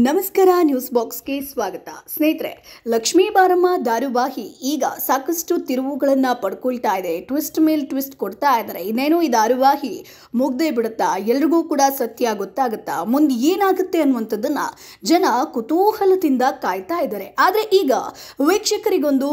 ನಮಸ್ಕಾರ ನ್ಯೂಸ್ ಬಾಕ್ಸ್ಗೆ ಸ್ವಾಗತ ಸ್ನೇಹಿತರೆ. ಲಕ್ಷ್ಮೀ ಬಾರಮ್ಮ ಧಾರಾವಾಹಿ ಈಗ ಸಾಕಷ್ಟು ತಿರುವುಗಳನ್ನು ಪಡ್ಕೊಳ್ತಾ ಇದೆ. ಟ್ವಿಸ್ಟ್ ಮೇಲ್ ಟ್ವಿಸ್ಟ್ ಕೊಡ್ತಾ ಇದ್ದಾರೆ. ಇನ್ನೇನು ಈ ಧಾರಾವಾಹಿ ಮುಗ್ದೇ ಬಿಡುತ್ತಾ, ಎಲ್ರಿಗೂ ಕೂಡ ಸತ್ಯ ಗೊತ್ತಾಗುತ್ತಾ, ಮುಂದೆ ಏನಾಗುತ್ತೆ ಅನ್ನುವಂಥದ್ದನ್ನ ಜನ ಕುತೂಹಲದಿಂದ ಕಾಯ್ತಾ ಇದ್ದಾರೆ. ಆದರೆ ಈಗ ವೀಕ್ಷಕರಿಗೊಂದು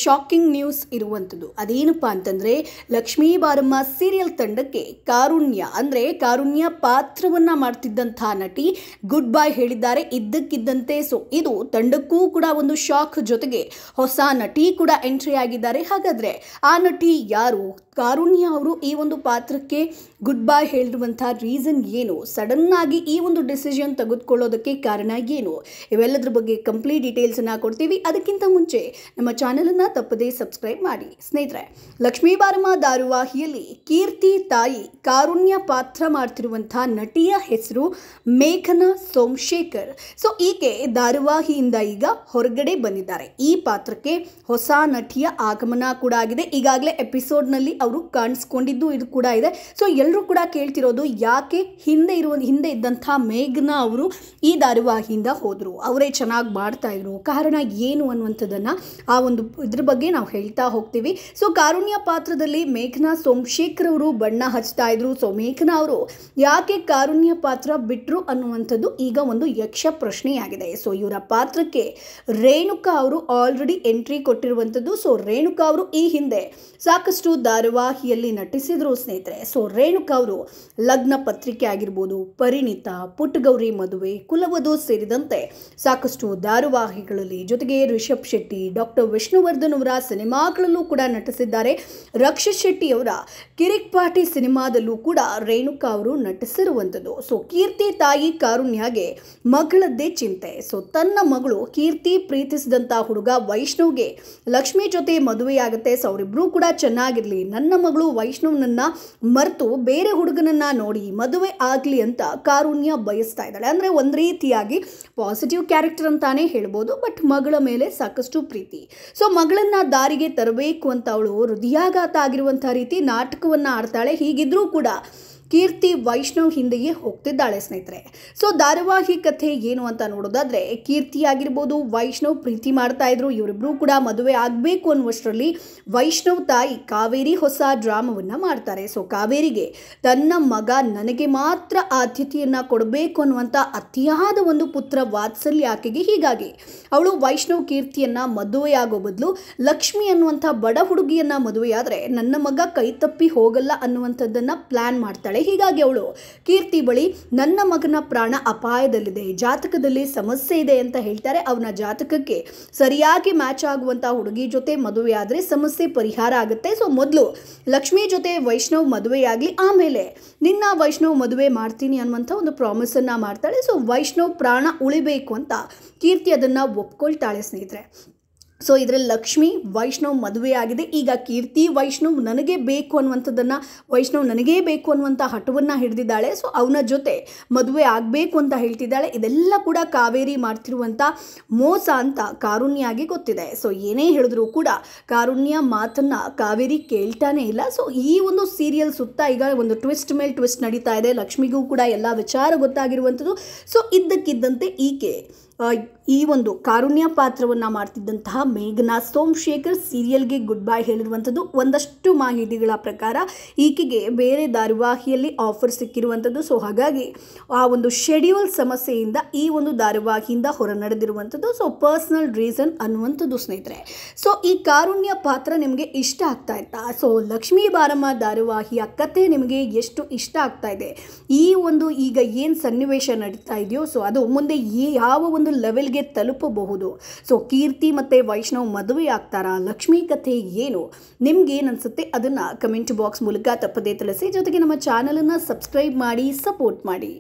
ಶಾಕಿಂಗ್ ನ್ಯೂಸ್ ಇರುವಂಥದ್ದು. ಅದೇನಪ್ಪಾ ಅಂತಂದ್ರೆ, ಲಕ್ಷ್ಮೀ ಬಾರಮ್ಮ ಸೀರಿಯಲ್ ತಂಡಕ್ಕೆ ಕಾರುಣ್ಯ ಪಾತ್ರವನ್ನ ಮಾಡ್ತಿದ್ದಂತಹ ನಟಿ ಗುಡ್ ಬೈ ಹೇಳಿದ್ದಾರೆ ಇದ್ದಕ್ಕಿದ್ದಂತೆ. ಸೊ ಇದು ತಂಡಕ್ಕೂ ಕೂಡ ಒಂದು ಶಾಕ್, ಜೊತೆಗೆ ಹೊಸ ನಟಿ ಕೂಡ ಎಂಟ್ರಿ ಆಗಿದ್ದಾರೆ. ಹಾಗಾದ್ರೆ ಆ ನಟಿ ಯಾರು? ಕಾರುಣ್ಯ ಅವರು ಈ ಒಂದು ಪಾತ್ರಕ್ಕೆ ಗುಡ್ ಬೈ ಹೇಳಿರುವಂತಹ ರೀಸನ್ ಏನು? ಸಡನ್ ಆಗಿ ಈ ಒಂದು ಡಿಸಿಷನ್ ತೆಗೆದುಕೊಳ್ಳೋದಕ್ಕೆ ಕಾರಣ ಏನು? ಇವೆಲ್ಲದರ ಬಗ್ಗೆ ಕಂಪ್ಲೀಟ್ ಡೀಟೇಲ್ಸ್ ಅನ್ನ ಕೊಡ್ತೀವಿ. ಅದಕ್ಕಿಂತ ಮುಂಚೆ ನಮ್ಮ ಚಾನೆಲ್ ಅನ್ನ ತಪ್ಪದೇ ಸಬ್ಸ್ಕ್ರೈಬ್ ಮಾಡಿ. ಸ್ನೇಹಿತರೆ, ಲಕ್ಷ್ಮೀ ಬಾರಮ್ಮ ಧಾರಾವಾಹಿಯಲ್ಲಿ ಕೀರ್ತಿ ತಾಯಿ ಕಾರುಣ್ಯ ಪಾತ್ರ ಮಾಡ್ತಿರುವಂತಹ ನಟಿಯ ಹೆಸರು ಮೇಘನಾ ಸೋಮಶೇಖರ್. ಸೊ ಈಕೆ ಧಾರಾವಾಹಿಯಿಂದ ಈಗ ಹೊರಗಡೆ ಬಂದಿದ್ದಾರೆ. ಈ ಪಾತ್ರಕ್ಕೆ ಹೊಸ ನಟಿಯ ಆಗಮನ ಕೂಡ ಆಗಿದೆ. ಈಗಾಗಲೇ ಎಪಿಸೋಡ್ನಲ್ಲಿ ಅವರು ಕಾಣಿಸ್ಕೊಂಡಿದ್ದು ಇದು ಕೂಡ ಇದೆ. ಸೊ ಎಲ್ಲರೂ ಕೂಡ ಕೇಳ್ತಿರೋದು, ಯಾಕೆ ಹಿಂದೆ ಇದ್ದಂಥ ಮೇಘನಾ ಅವರು ಈ ಧಾರಾವಾಹಿಯಿಂದ ಹೋದರು, ಅವರೇ ಚೆನ್ನಾಗಿ ಮಾಡ್ತಾ ಇದ್ರು, ಕಾರಣ ಏನು ಅನ್ನುವಂಥದ್ದನ್ನು ಆ ಒಂದು ಇದ್ರ ಬಗ್ಗೆ ನಾವು ಹೇಳ್ತಾ ಹೋಗ್ತೀವಿ. ಸೊ ಕಾರುಣ್ಯ ಪಾತ್ರದಲ್ಲಿ ಮೇಘನಾ ಸೋಮಶೇಖರ್ ಅವರು ಬಣ್ಣ ಹಚ್ತಾ ಇದ್ರು. ಸೊ ಮೇಘನಾ ಅವರು ಯಾಕೆ ಕಾರುಣ್ಯ ಪಾತ್ರ ಬಿಟ್ಟರು ಅನ್ನುವಂಥದ್ದು ಈಗ ಒಂದು ಯಕ್ಷ ಪ್ರಶ್ನೆಯಾಗಿದೆ. ಸೊ ಇವರ ಪಾತ್ರಕ್ಕೆ ರೇಣುಕಾ ಅವರು ಆಲ್ರೆಡಿ ಎಂಟ್ರಿ ಕೊಟ್ಟಿರುವಂಥದ್ದು. ಸೊ ರೇಣುಕಾ ಅವರು ಈ ಹಿಂದೆ ಸಾಕಷ್ಟು ಧಾರಾವಾಹಿಯಲ್ಲಿ ನಟಿಸಿದ್ರು ಸ್ನೇಹಿತರೆ. ಸೊ ರೇಣುಕಾ ಅವರು ಲಗ್ನ ಪತ್ರಿಕೆ ಆಗಿರ್ಬೋದು, ಪರಿಣಿತ, ಪುಟ್ಟಗೌರಿ ಮದುವೆ, ಕುಲವಧು ಸೇರಿದಂತೆ ಸಾಕಷ್ಟು ಧಾರಾವಾಹಿಗಳಲ್ಲಿ, ಜೊತೆಗೆ ರಿಷಬ್ ಶೆಟ್ಟಿ, ಡಾಕ್ಟರ್ ವಿಷ್ಣುವರ್ಧನ್ ಅವರ ಸಿನಿಮಾಗಳಲ್ಲೂ ಕೂಡ ನಟಿಸಿದ್ದಾರೆ. ರಕ್ಷಿತ್ ಶೆಟ್ಟಿ ಅವರ ಕಿರಿಕ್ ಪಾರ್ಟಿ ಸಿನಿಮಾದಲ್ಲೂ ಕೂಡ ರೇಣುಕಾ ಅವರು ನಟಿಸಿರುವಂಥದ್ದು. ಸೊ ಕೀರ್ತಿ ತಾಯಿ ಕಾರುಣ್ಯಗೆ ಮಗಳದ್ದೇ ಚಿಂತೆ. ಸೊ ತನ್ನ ಮಗಳು ಕೀರ್ತಿ ಪ್ರೀತಿಸಿದಂಥ ಹುಡುಗ ವೈಷ್ಣವ್ಗೆ ಲಕ್ಷ್ಮಿ ಜೊತೆ ಮದುವೆಯಾಗುತ್ತೆ. ಸೊ ಅವರಿಬ್ರು ಕೂಡ ಚೆನ್ನಾಗಿರ್ಲಿ, ನನ್ನ ಮಗಳು ವೈಷ್ಣವ್ನನ್ನ ಮರೆತು ಬೇರೆ ಹುಡುಗನನ್ನ ನೋಡಿ ಮದುವೆ ಆಗಲಿ ಅಂತ ಕಾರುಣ್ಯ ಬಯಸ್ತಾ ಇದ್ದಾಳೆ. ಅಂದರೆ ಒಂದು ರೀತಿಯಾಗಿ ಪಾಸಿಟಿವ್ ಕ್ಯಾರೆಕ್ಟರ್ ಅಂತಾನೆ ಹೇಳ್ಬೋದು. ಬಟ್ ಮಗಳ ಮೇಲೆ ಸಾಕಷ್ಟು ಪ್ರೀತಿ. ಸೊ ಮಗಳನ್ನ ದಾರಿಗೆ ತರಬೇಕು ಅಂತ ಅವಳು ಹೃದಯಾಘಾತ ಆಗಿರುವಂತಹ ರೀತಿ ನಾಟಕವನ್ನ ಆಡ್ತಾಳೆ. ಹೀಗಿದ್ರೂ ಕೂಡ ಕೀರ್ತಿ ವೈಷ್ಣವ್ ಹಿಂದೆಯೇ ಹೋಗ್ತಿದ್ದಾಳೆ ಸ್ನೇಹಿತರೆ. ಸೊ ಧಾರಾವಾಹಿ ಕಥೆ ಏನು ಅಂತ ನೋಡೋದಾದ್ರೆ, ಕೀರ್ತಿ ಆಗಿರ್ಬೋದು, ವೈಷ್ಣವ್ ಪ್ರೀತಿ ಮಾಡ್ತಾ ಇದ್ರು. ಇವರಿಬ್ರು ಕೂಡ ಮದುವೆ ಆಗಬೇಕು ಅನ್ನುವಷ್ಟರಲ್ಲಿ ವೈಷ್ಣವ್ ತಾಯಿ ಕಾವೇರಿ ಹೊಸ ಡ್ರಾಮವನ್ನ ಮಾಡ್ತಾರೆ. ಸೊ ಕಾವೇರಿಗೆ ತನ್ನ ಮಗ ನನಗೆ ಮಾತ್ರ ಆದ್ಯತೆಯನ್ನ ಕೊಡಬೇಕು ಅನ್ನುವಂಥ ಅತಿಯಾದ ಒಂದು ಪುತ್ರ ವಾತ್ಸಲ್ಯ ಆಕೆಗೆ. ಹೀಗಾಗಿ ಅವಳು ವೈಷ್ಣವ್ ಕೀರ್ತಿಯನ್ನ ಮದುವೆಯಾಗೋ ಬದಲು ಲಕ್ಷ್ಮಿ ಅನ್ನುವಂಥ ಬಡ ಹುಡುಗಿಯನ್ನ ಮದುವೆಯಾದ್ರೆ ನನ್ನ ಮಗ ಕೈ ತಪ್ಪಿ ಹೋಗಲ್ಲ ಅನ್ನುವಂಥದ್ದನ್ನ ಪ್ಲಾನ್ ಮಾಡ್ತಾಳೆ. ಹೀಗಾಗಿ ಅವಳು ಕೀರ್ತಿ ಬಳಿ ನನ್ನ ಮಗನ ಪ್ರಾಣ ಅಪಾಯದಲ್ಲಿದೆ, ಜಾತಕದಲ್ಲಿ ಸಮಸ್ಯೆ ಇದೆ ಅಂತ ಹೇಳ್ತಾರೆ. ಅವನ ಜಾತಕಕ್ಕೆ ಸರಿಯಾಗಿ ಮ್ಯಾಚ್ ಆಗುವಂತಹ ಹುಡುಗಿ ಜೊತೆ ಮದುವೆ ಆದ್ರೆ ಸಮಸ್ಯೆ ಪರಿಹಾರ ಆಗುತ್ತೆ. ಸೊ ಮೊದಲು ಲಕ್ಷ್ಮಿ ಜೊತೆ ವೈಷ್ಣವ್ ಮದುವೆಯಾಗಲಿ, ಆಮೇಲೆ ನಿನ್ನ ವೈಷ್ಣವ್ ಮದುವೆ ಮಾಡ್ತೀನಿ ಅನ್ನುವಂಥ ಒಂದು ಪ್ರಾಮಿಸ್ ಅನ್ನ ಮಾಡ್ತಾಳೆ. ಸೊ ವೈಷ್ಣವ್ ಪ್ರಾಣ ಉಳಿಬೇಕು ಅಂತ ಕೀರ್ತಿ ಅದನ್ನ ಒಪ್ಕೊಳ್ತಾಳೆ ಸ್ನೇಹಿತರೆ. ಸೊ ಇದರಲ್ಲಿ ಲಕ್ಷ್ಮಿ ವೈಷ್ಣವ್ ಮದುವೆ ಆಗಿದೆ. ಈಗ ಕೀರ್ತಿ ವೈಷ್ಣವ್ ನನಗೆ ಬೇಕು ಅನ್ನುವಂಥ ಹಠವನ್ನು ಹಿಡಿದಿದ್ದಾಳೆ. ಸೊ ಅವನ ಜೊತೆ ಮದುವೆ ಆಗಬೇಕು ಅಂತ ಹೇಳ್ತಿದ್ದಾಳೆ. ಇದೆಲ್ಲ ಕೂಡ ಕಾವೇರಿ ಮಾಡ್ತಿರುವಂಥ ಮೋಸ ಅಂತ ಕಾರುಣ್ಯಗೆ ಗೊತ್ತಿದೆ. ಸೊ ಏನೇ ಹೇಳಿದ್ರು ಕೂಡ ಕಾರುಣ್ಯ ಮಾತನ್ನ ಕಾವೇರಿ ಕೇಳ್ತಾನೆ ಇಲ್ಲ. ಸೊ ಈ ಒಂದು ಸೀರಿಯಲ್ ಸುತ್ತ ಈಗ ಒಂದು ಟ್ವಿಸ್ಟ್ ಮೇಲೆ ಟ್ವಿಸ್ಟ್ ನಡೀತಾ ಇದೆ. ಲಕ್ಷ್ಮಿಗೂ ಕೂಡ ಎಲ್ಲ ವಿಚಾರ ಗೊತ್ತಾಗಿರುವಂಥದ್ದು. ಸೊ ಇದ್ದಕ್ಕಿದ್ದಂತೆ ಈಕೆ ಈ ಒಂದು ಕಾರುಣ್ಯ ಪಾತ್ರವನ್ನು ಮಾಡ್ತಿದ್ದಂತಹ ಮೇಘನಾ ಸೋಮಶೇಖರ್ ಸೀರಿಯಲ್ಗೆ ಗುಡ್ ಬೈ ಹೇಳಿರುವಂಥದ್ದು. ಒಂದಷ್ಟು ಮಾಹಿತಿಗಳ ಪ್ರಕಾರ ಈಕೆಗೆ ಬೇರೆ ಧಾರಾವಾಹಿಯಲ್ಲಿ ಆಫರ್ ಸಿಕ್ಕಿರುವಂಥದ್ದು. ಸೊ ಹಾಗಾಗಿ ಆ ಒಂದು ಶೆಡ್ಯೂಲ್ ಸಮಸ್ಯೆಯಿಂದ ಈ ಒಂದು ಧಾರಾವಾಹಿಯಿಂದ ಹೊರ ನಡೆದಿರುವಂಥದ್ದು. ಸೊ ಪರ್ಸನಲ್ ರೀಸನ್ ಅನ್ನುವಂಥದ್ದು ಸ್ನೇಹಿತರೆ. ಸೊ ಈ ಕಾರುಣ್ಯ ಪಾತ್ರ ನಿಮಗೆ ಇಷ್ಟ ಆಗ್ತಾ ಇತ್ತಾ? ಸೊ ಲಕ್ಷ್ಮೀ ಬಾರಮ್ಮ ಧಾರಾವಾಹಿಯ ಕತೆ ನಿಮಗೆ ಎಷ್ಟು ಇಷ್ಟ ಆಗ್ತಾ ಇದೆ? ಈ ಒಂದು ಈಗ ಏನು ಸನ್ನಿವೇಶ ನಡೀತಾ ಇದೆಯೋ, ಸೊ ಅದು ಮುಂದೆ ಯಾವ ಒಂದು ಲೆವೆಲ್ಗೆ ತಲುಪಬಹುದು? ಸೊ ಕೀರ್ತಿ ಮತ್ತೆ ವೈಷ್ಣವ್ ಮದುವೆ ಆಗ್ತಾರಾ? ಲಕ್ಷ್ಮಿ ಕಥೆ ಏನು? ನಿಮ್ಗೆ ಏನು ಅನ್ಸುತ್ತೆ ಅದನ್ನ ಕಮೆಂಟ್ ಬಾಕ್ಸ್ ಮೂಲಕ ತಪ್ಪದೇ ತಿಳಿಸಿ. ಜೊತೆಗೆ ನಮ್ಮ ಚಾನಲ್ ಅನ್ನ ಸಬ್ಸ್ಕ್ರೈಬ್ ಮಾಡಿ, ಸಪೋರ್ಟ್ ಮಾಡಿ.